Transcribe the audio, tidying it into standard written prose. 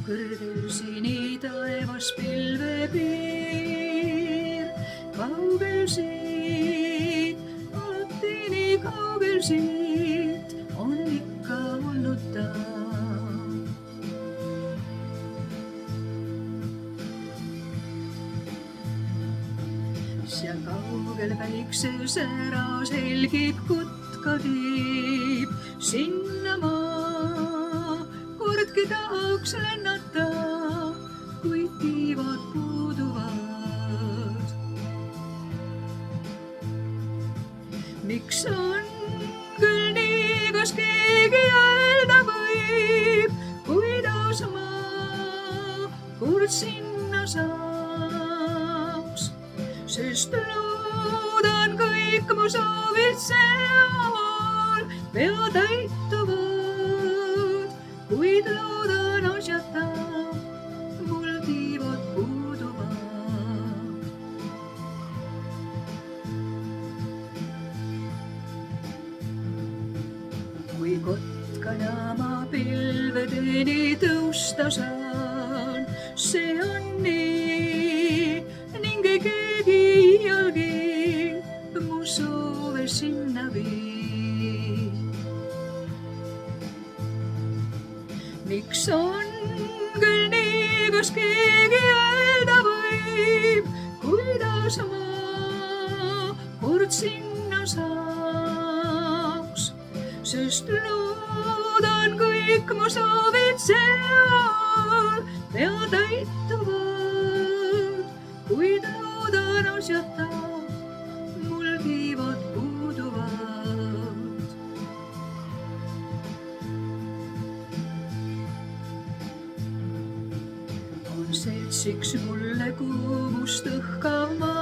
kõrgel sinitaevas pilvepiir. Kaugel siit, alati nii kaugel siit, on ikka olnud ta. Seal kaugel väikses säras helgib kutka tiib, sinnamaa kordki tahaks lennata, kuid tiivad puuduvad. Miks on küll nii, kas keegi öelda võib, kuidas ma kord sinna saaks, sest loodan kõik mu soovid seal pea täituvad, kuid loodan asjata mul tiivad puuduvad. Kui kotkana ma pilvedeni tõusta saan, see on nii ning ei keegi iialgi mu soove sinna vii. Miks on küll nii, kas keegi öelda võib, kuidas ma kord sinna saaks, sest loodan kõik mu soovid seal pea täituvad, kuid loodan asjata mul tiivad puuduvad. On seltsiks mulle kuumust õhkav maa.